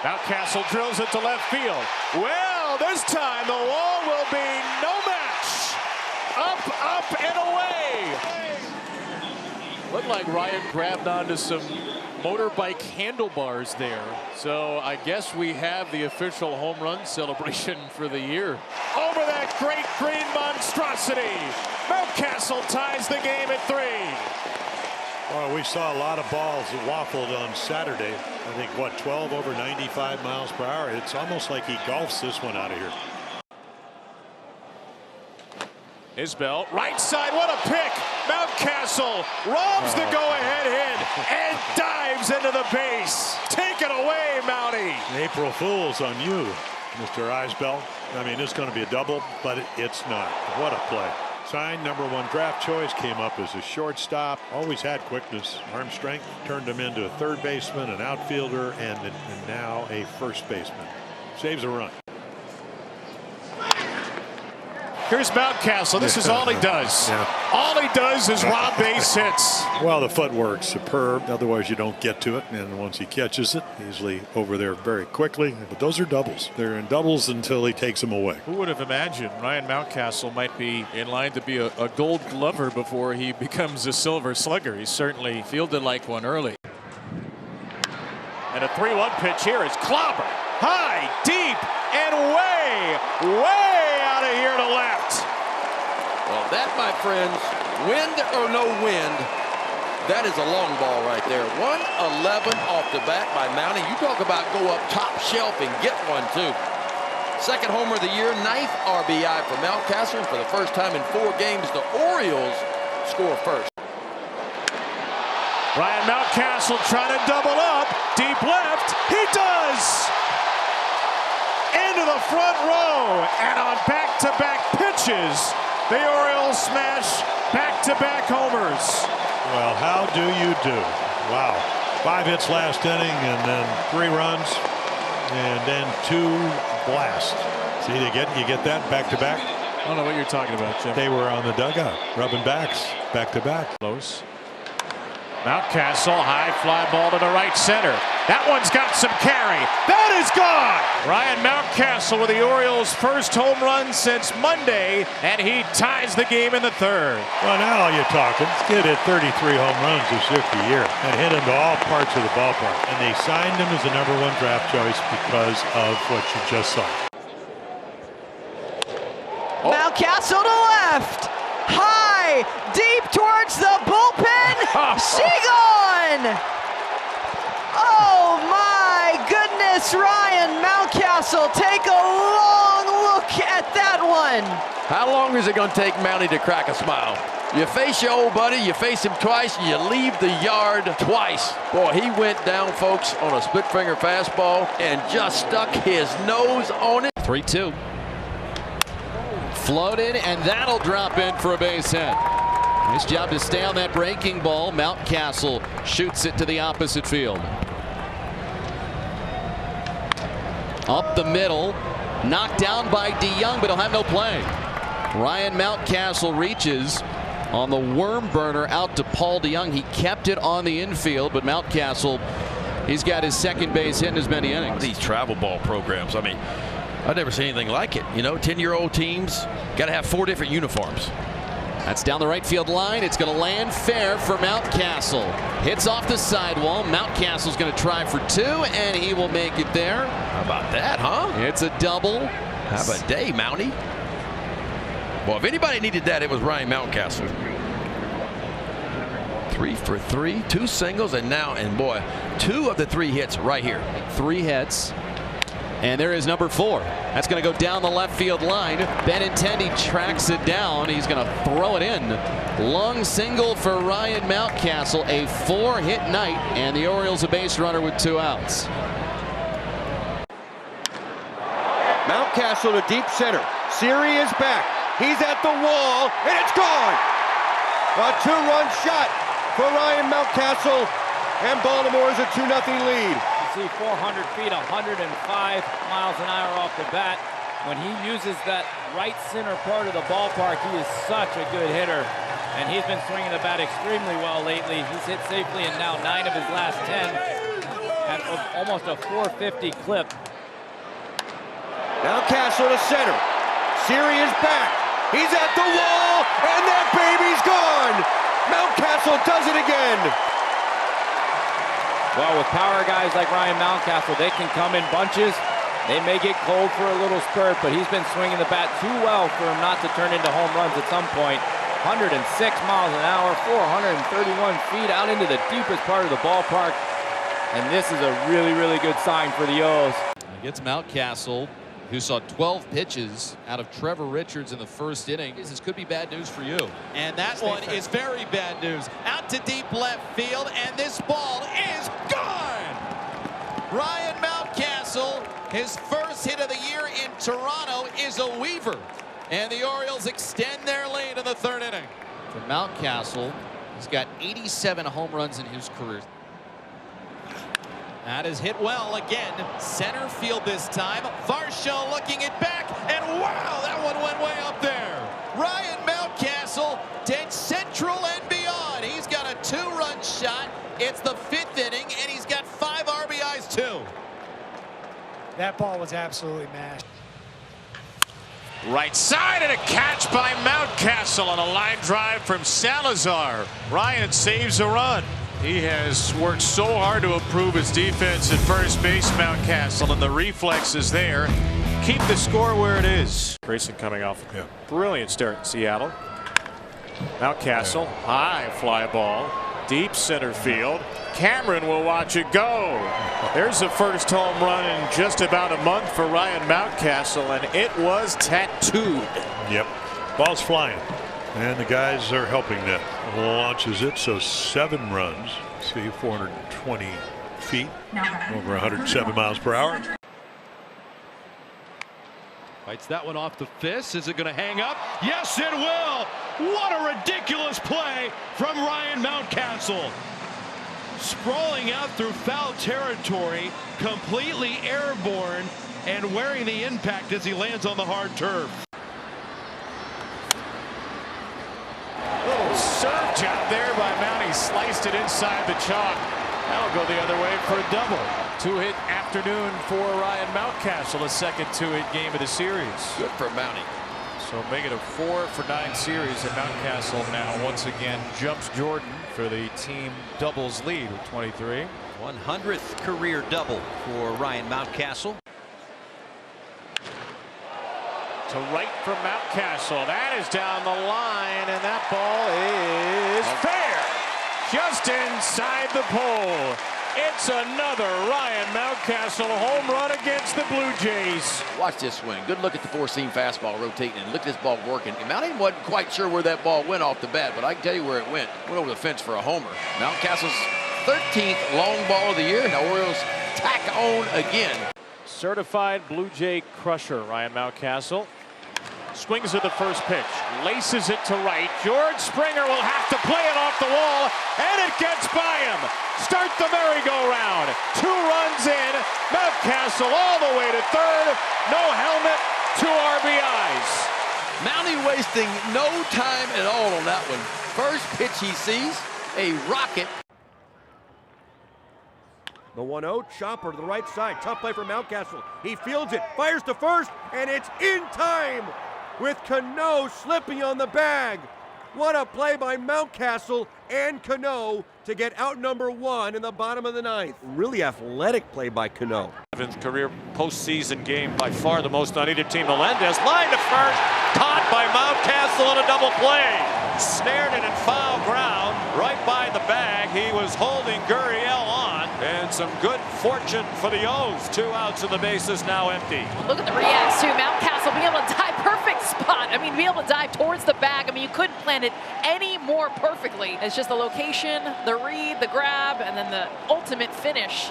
Mountcastle drills it to left field. Well, this time the wall will be no match. Up, and away. Looked like Ryan grabbed onto some motorbike handlebars there. So I guess we have the official home run celebration for the year. Over that great green monstrosity. Mountcastle ties the game at 3. Well, we saw a lot of balls that waffled on Saturday. I think, what, 12 over 95 miles per hour. It's almost like he golfs this one out of here. Isbell, right side, what a pick! Mountcastle robs the go-ahead hit and dives into the base. Take it away, Mountie. April Fool's on you, Mr. Isbell. I mean, it's going to be a double, but it's not. What a play. Signed #1 draft choice, came up as a shortstop, always had quickness, arm strength, turned him into a third baseman, an outfielder, and now a first baseman. Saves a run. Here's Mountcastle. This is all he does. Yeah. All he does is rob base hits. Well, the footwork's superb. Otherwise, you don't get to it. And once he catches it, easily over there very quickly. But those are doubles. They're in doubles until he takes them away. Who would have imagined Ryan Mountcastle might be in line to be a gold glover before he becomes a silver slugger? He certainly fielded like one early. And a 3-1 pitch here is clobber. High, deep, and way out of here to left. Well, that, my friends, wind or no wind, that is a long ball right there. 111 off the bat by Mountie. You talk about go up top shelf and get one, too. Second homer of the year, 9th RBI for Mountcastle. For the first time in 4 games, the Orioles score first. Ryan Mountcastle trying to double up. Deep left. He does. Into the front row. And on back-to-back pitches, the Orioles smash back-to-back homers. Well, how do you do? Wow. 5 hits last inning and then 3 runs and then 2 blasts. See, you get that back-to-back? I don't know what you're talking about, Jim. They were on the dugout, rubbing backs, back-to-back. Close. Mountcastle, high fly ball to the right center. That one's got some carry. That is gone. Ryan Mountcastle with the Orioles' first home run since Monday, and he ties the game in the 3rd. Well, now you're talking. This kid hit 33 home runs his 50th year and hit into all parts of the ballpark. And they signed him as the #1 draft choice because of what you just saw. Oh. Mountcastle to left. High, deep towards the bullpen. She gone. Oh my goodness, Ryan Mountcastle, take a long look at that one. How long is it going to take Mountie to crack a smile? You face your old buddy, you face him twice, you leave the yard twice. Boy, he went down, folks, on a split finger fastball and just stuck his nose on it. 3-2. Floated, and that'll drop in for a base hit. Nice job to stay on that breaking ball. Mountcastle shoots it to the opposite field. Up the middle, knocked down by DeYoung, but he'll have no play. Ryan Mountcastle reaches on the worm burner out to Paul DeYoung. He kept it on the infield, but Mountcastle, he's got his second base hit in as many innings. These travel ball programs, I mean, I've never seen anything like it. You know, 10-year-old teams got to have 4 different uniforms. That's down the right field line. It's going to land fair for Mountcastle. Hits off the sidewall. Mountcastle's going to try for 2, and he will make it there. How about that, huh? It's a double. Have a day, Mountie. Well, if anybody needed that, it was Ryan Mountcastle. 3 for 3, 2 singles, and boy, 2 of the 3 hits right here. 3 hits. And there is number 4. That's going to go down the left field line. Benintendi tracks it down. He's going to throw it in. Long single for Ryan Mountcastle. A 4-hit night, and the Orioles a base runner with 2 outs. Mountcastle to deep center. Siri is back. He's at the wall, and it's gone. A 2-run shot for Ryan Mountcastle, and Baltimore's a 2-0 lead. 400 feet, 105 miles an hour off the bat. When he uses that right center part of the ballpark, he is such a good hitter. And he's been swinging the bat extremely well lately. He's hit safely in now 9 of his last 10 at almost a 450 clip. Mountcastle to center. Siri is back. He's at the wall, and that baby's gone. Mountcastle does it again. Well, with power guys like Ryan Mountcastle, they can come in bunches. They may get cold for a little spurt, but he's been swinging the bat too well for him not to turn into home runs at some point. 106 miles an hour, 431 feet out into the deepest part of the ballpark. And this is a really, really good sign for the O's. Against Mountcastle, who saw 12 pitches out of Trevor Richards in the first inning. This could be bad news for you. And that one is very bad news. Out to deep left field, and this ball is gone! Ryan Mountcastle, his first hit of the year in Toronto is a weaver. And the Orioles extend their lead in the third inning. For Mountcastle, he's got 87 home runs in his career. That is hit well again. Center field this time. Varsho looking it back, and wow, that one went way up there. Ryan Mountcastle, dead central and beyond. He's got a 2-run shot. It's the 5th inning, and he's got 5 RBIs too. That ball was absolutely mashed. Right side, and a catch by Mountcastle on a line drive from Salazar. Ryan saves a run. He has worked so hard to improve his defense at first base, Mountcastle, and the reflexes there keep the score where it is. Grayson coming off a brilliant start in Seattle. Mountcastle, high fly ball, deep center field. Cameron will watch it go. There's the first home run in just about a month for Ryan Mountcastle, and it was tattooed. Yep, ball's flying, and the guys are helping that. Launches it, so 7 runs. See, 420 feet, over 107 miles per hour. Fights that one off the fist. Is it going to hang up? Yes, it will. What a ridiculous play from Ryan Mountcastle. Sprawling out through foul territory, completely airborne, and wearing the impact as he lands on the hard turf. Little serve job there by Mount. He sliced it inside the chalk. That'll go the other way for a double. 2-hit afternoon for Ryan Mountcastle, a second 2-hit game of the series. Good for Mountie. So make it a 4-for-9 series, and Mountcastle now once again jumps Jordan for the team doubles lead with 23. 100th career double for Ryan Mountcastle. To right from Mountcastle. That is down the line, and that ball is fair. Just inside the pole. It's another Ryan Mountcastle home run against the Blue Jays. Watch this swing. Good look at the 4-seam fastball rotating, and look at this ball working. Mountie wasn't quite sure where that ball went off the bat, but I can tell you where it went. Went over the fence for a homer. Mountcastle's 13th long ball of the year, and the Orioles tack on again. Certified Blue Jay crusher, Ryan Mountcastle. Swings at the first pitch, laces it to right. George Springer will have to play it off the wall, and it gets by him. Start the merry-go-round. 2 runs in. Mountcastle all the way to third. No helmet, 2 RBIs. Mountie wasting no time at all on that one. First pitch he sees, a rocket. The 1-0, chopper to the right side. Tough play for Mountcastle. He fields it, fires to first, and it's in time with Cano slipping on the bag. What a play by Mountcastle and Cano to get out number 1 in the bottom of the 9th. Really athletic play by Cano. 7th career postseason game, by far the most on either team. Melendez line to first, caught by Mountcastle on a double play. Snared it in foul ground, right by the bag. He was holding Gurriel on, and some good fortune for the O's. 2 outs and the bases now empty. Look at the reacts too. Mountcastle being able to dive, perfect spot. I mean, be able to dive towards the bag. I mean, you couldn't plan it any more perfectly. It's just the location, the read, the grab, and then the ultimate finish.